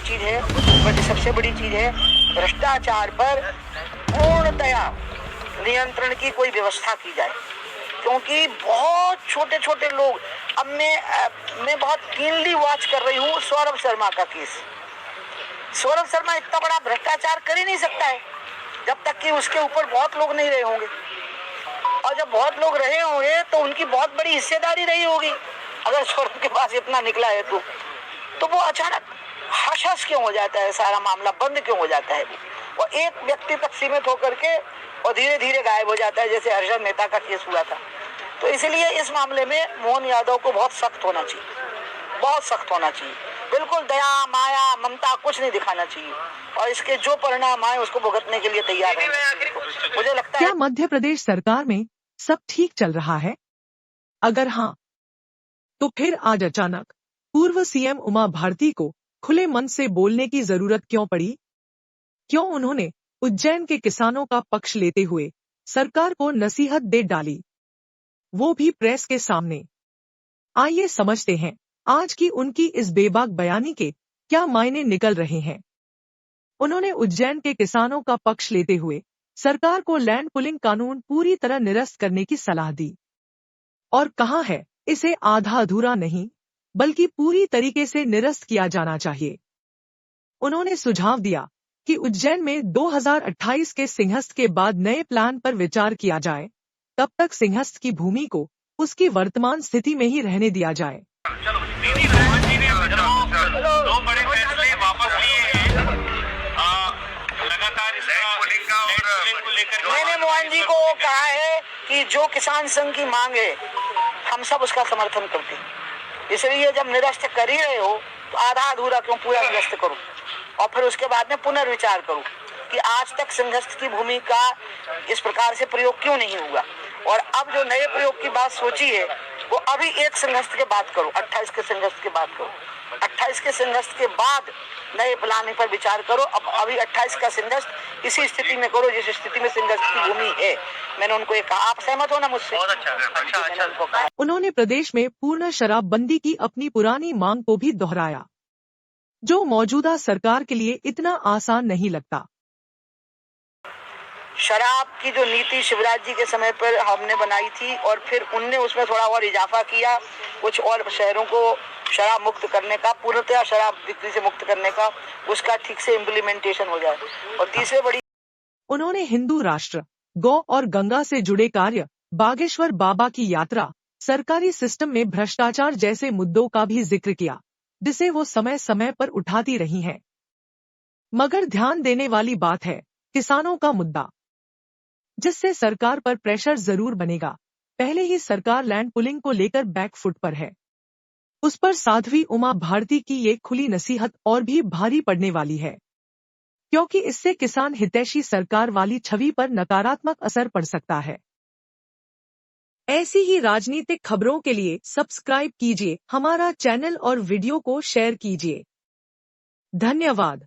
चीज है, बट सबसे बड़ी चीज है भ्रष्टाचार पर पूर्णतया नियंत्रण की कोई व्यवस्था की जाए, क्योंकि बहुत छोटे छोटे लोग, अब मैं बहुत कीनली वॉच कर रही हूँ सौरभ शर्मा का केस। सौरभ शर्मा इतना बड़ा भ्रष्टाचार कर ही नहीं सकता है जब तक कि उसके ऊपर बहुत लोग नहीं रहे होंगे, और जब बहुत लोग रहे होंगे तो उनकी बहुत बड़ी हिस्सेदारी रही होगी। अगर सौरभ के पास इतना निकला है तो वो अचानक हश क्यों हो जाता है, सारा मामला बंद क्यों हो जाता है, और एक व्यक्ति तक सीमित होकर के और धीरे धीरे गायब हो जाता है, जैसे हर्षद मेहता का केस हुआ था। तो इसलिए इस मामले में मोहन यादव को बहुत सख्त होना चाहिए, बहुत सख्त होना चाहिए। बिल्कुल दया माया ममता कुछ नहीं दिखाना चाहिए, और इसके जो परिणाम आए उसको भुगतने के लिए तैयार है। मुझे लगता है क्या मध्य प्रदेश सरकार में सब ठीक चल रहा है? अगर हाँ, तो फिर आज अचानक पूर्व सीएम उमा भारती को खुले मन से बोलने की जरूरत क्यों पड़ी? क्यों उन्होंने उज्जैन के किसानों का पक्ष लेते हुए सरकार को नसीहत दे डाली, वो भी प्रेस के सामने? आइए समझते हैं आज की उनकी इस बेबाक बयानी के क्या मायने निकल रहे हैं। उन्होंने उज्जैन के किसानों का पक्ष लेते हुए सरकार को लैंड पुलिंग कानून पूरी तरह निरस्त करने की सलाह दी और कहा है इसे आधा अधूरा नहीं बल्कि पूरी तरीके से निरस्त किया जाना चाहिए। उन्होंने सुझाव दिया कि उज्जैन में 2028 के सिंहस्थ के बाद नए प्लान पर विचार किया जाए, तब तक सिंहस्थ की भूमि को उसकी वर्तमान स्थिति में ही रहने दिया जाए। दो बड़े फैसले वापस लिए हैं लगातार मैंने मोहन जी को कहा है कि जो किसान संघ की मांग है हम सब उसका समर्थन करते हैं, इसलिए जब निरस्त कर ही रहे हो तो आधा अधूरा क्यों पूरा निरस्त करो, और फिर उसके बाद में पुनर्विचार करो कि आज तक संघस्थ की भूमि का इस प्रकार से प्रयोग क्यों नहीं हुआ, और अब जो नए प्रयोग की बात सोची है वो अभी एक संघस्थ के बाद करो, 28 के संघस्थ के बाद करो, 28 के संघस्थ के बाद नए प्लानिंग पर विचार करो। अब अभी 28 का संघस्थ इसी स्थिति में करो जिस स्थिति में संघस्थ की भूमि है। मैंने उनको ये कहा, आप सहमत हो ना मुझसे? बहुत अच्छा। उन्होंने प्रदेश में पूर्ण शराबबंदी की अपनी पुरानी मांग को भी दोहराया, जो मौजूदा सरकार के लिए इतना आसान नहीं लगता। शराब की जो नीति शिवराज जी के समय पर हमने बनाई थी और फिर उनने उसमें थोड़ा और इजाफा किया, कुछ और शहरों को शराब मुक्त करने का, पूर्णतया शराब बिक्री से मुक्त करने का, उसका ठीक से इम्प्लीमेंटेशन हो जाए। और तीसरे बड़ी उन्होंने हिंदू राष्ट्र, गौ और गंगा से जुड़े कार्य, बागेश्वर बाबा की यात्रा, सरकारी सिस्टम में भ्रष्टाचार जैसे मुद्दों का भी जिक्र किया, जिसे वो समय समय पर उठाती रही हैं। मगर ध्यान देने वाली बात है किसानों का मुद्दा, जिससे सरकार पर प्रेशर जरूर बनेगा। पहले ही सरकार लैंड पुलिंग को लेकर बैकफुट पर है, उस पर साध्वी उमा भारती की ये खुली नसीहत और भी भारी पड़ने वाली है, क्योंकि इससे किसान हितैषी सरकार वाली छवि पर नकारात्मक असर पड़ सकता है। ऐसी ही राजनीतिक खबरों के लिए सब्सक्राइब कीजिए हमारा चैनल और वीडियो को शेयर कीजिए। धन्यवाद।